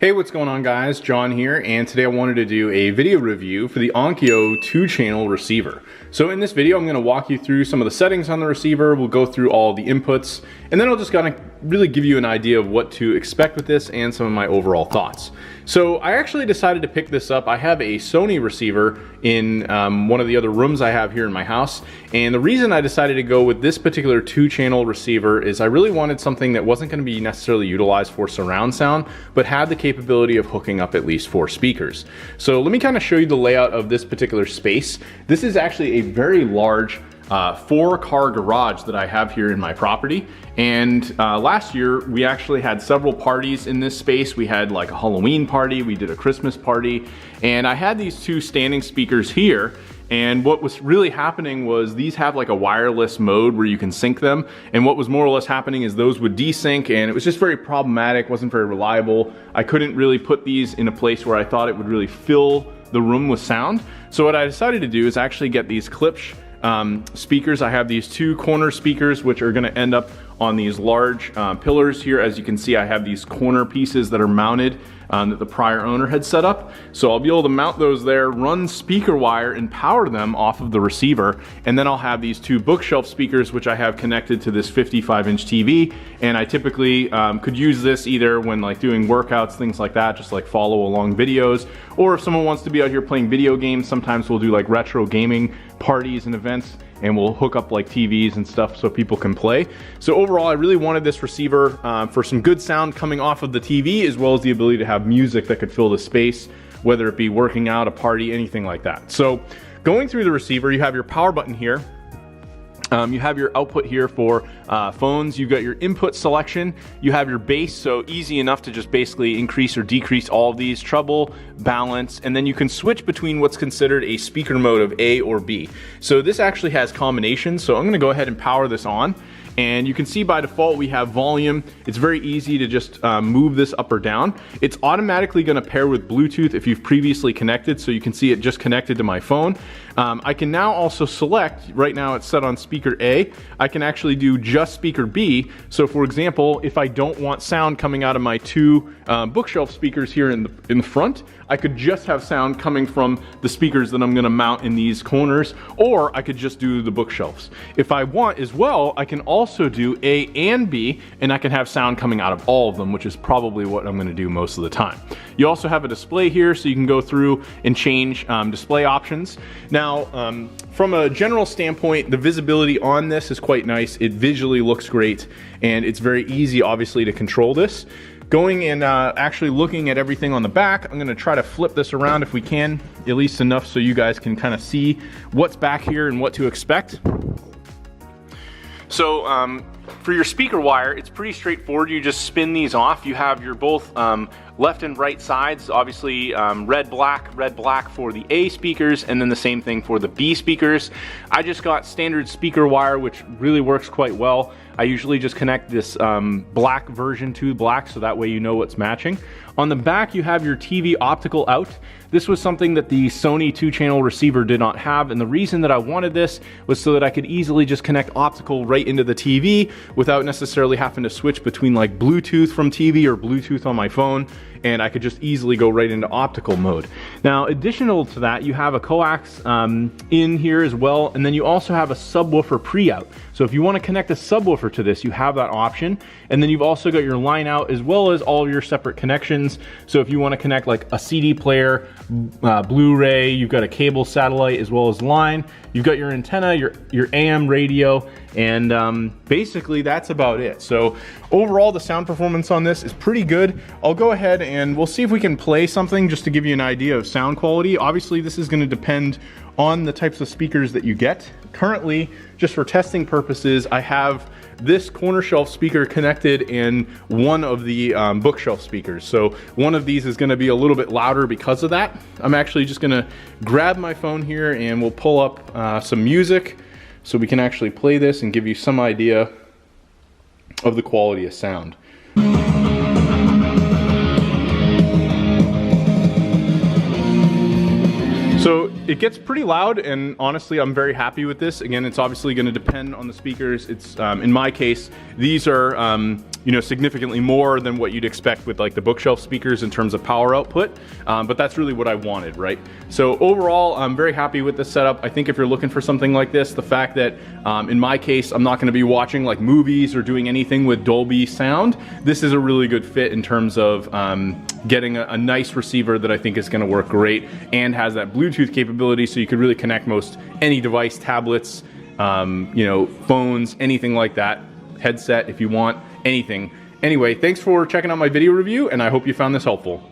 Hey, what's going on guys? John here, and today I wanted to do a video review for the ONKYO 2-channel receiver. So in this video, I'm going to walk you through some of the settings on the receiver, we'll go through all the inputs, and then I'll just kind of really give you an idea of what to expect with this and some of my overall thoughts. So I actually decided to pick this up. I have a Sony receiver in one of the other rooms I have here in my house, and the reason I decided to go with this particular 2-channel receiver is I really wanted something that wasn't going to be necessarily utilized for surround sound, but had the capability of hooking up at least 4 speakers. So let me kind of show you the layout of this particular space. This is actually a very large 4-car garage that I have here in my property, and last year we actually had several parties in this space. We had like a Halloween party, we did a Christmas party, and I had these 2 standing speakers here. And what was really happening was these have like a wireless mode where you can sync them, and what was more or less happening is those would desync, and it was just very problematic, wasn't very reliable. I couldn't really put these in a place where I thought it would really fill the room with sound. So what I decided to do is actually get these Klipsch speakers. I have these 2 corner speakers which are going to end up on these large pillars here. As you can see, I have these corner pieces that are mounted that the prior owner had set up. So I'll be able to mount those there, run speaker wire and power them off of the receiver, and then I'll have these 2 bookshelf speakers which I have connected to this 55-inch TV, and I typically could use this either when like doing workouts, things like that, just like follow along videos, or if someone wants to be out here playing video games. Sometimes we'll do like retro gaming parties and events, and we'll hook up like TVs and stuff so people can play. So overall, I really wanted this receiver for some good sound coming off of the TV, as well as the ability to have music that could fill the space, whether it be working out, a party, anything like that. So going through the receiver, you have your power button here. You have your output here for phones. You've got your input selection. You have your bass, so easy enough to just basically increase or decrease all of these, treble, balance, and then you can switch between what's considered a speaker mode of A or B. So this actually has combinations, so I'm going to go ahead and power this on. And you can see by default we have volume. It's very easy to just move this up or down. It's automatically going to pair with Bluetooth if you've previously connected, so you can see it just connected to my phone. I can now also select, right now it's set on speaker A, I can actually do just speaker B. So for example, if I don't want sound coming out of my 2 bookshelf speakers here in the front, I could just have sound coming from the speakers that I'm going to mount in these corners, or I could just do the bookshelves. If I want as well, I can also do A and B, and I can have sound coming out of all of them, which is probably what I'm going to do most of the time. You also have a display here, so you can go through and change display options. Now, from a general standpoint, the visibility on this is quite nice. It visually looks great, and it's very easy, obviously, to control this. Going and actually looking at everything on the back, I'm going to try to flip this around if we can, at least enough so you guys can kind of see what's back here and what to expect. So for your speaker wire, it's pretty straightforward. You just spin these off. You have your both left and right sides, obviously red, black for the A speakers, and then the same thing for the B speakers. I just got standard speaker wire, which really works quite well. I usually just connect this black version to black, so that way you know what's matching. On the back, you have your TV optical out. This was something that the Sony 2-channel receiver did not have, and the reason that I wanted this was so that I could easily just connect optical right into the TV without necessarily having to switch between like Bluetooth from TV or Bluetooth on my phone, and I could just easily go right into optical mode. Now, additional to that, you have a coax in here as well, and then you also have a subwoofer pre-out. So if you want to connect a subwoofer to this, you have that option, and then you've also got your line out as well as all of your separate connections. So if you want to connect like a CD player, Blu-ray, you've got a cable satellite as well as line, you've got your antenna, your AM radio, and basically that's about it. So overall, the sound performance on this is pretty good. I'll go ahead and we'll see if we can play something just to give you an idea of sound quality. Obviously this is going to depend on the types of speakers that you get. Currently, just for testing purposes, I have this corner shelf speaker connected in one of the bookshelf speakers. So one of these is going to be a little bit louder because of that. I'm actually just going to grab my phone here and we'll pull up some music so we can actually play this and give you some idea of the quality of sound. So it gets pretty loud, and honestly I'm very happy with this. Again, it's obviously going to depend on the speakers. It's in my case, these are you know, significantly more than what you'd expect with like the bookshelf speakers in terms of power output, but that's really what I wanted, right? So overall, I'm very happy with this setup. I think if you're looking for something like this, the fact that in my case, I'm not going to be watching like movies or doing anything with Dolby sound, this is a really good fit in terms of getting a nice receiver that I think is going to work great and has that Bluetooth capability, so you could really connect most any device, tablets, you know, phones, anything like that, headset if you want, anything. Anyway, thanks for checking out my video review, and I hope you found this helpful.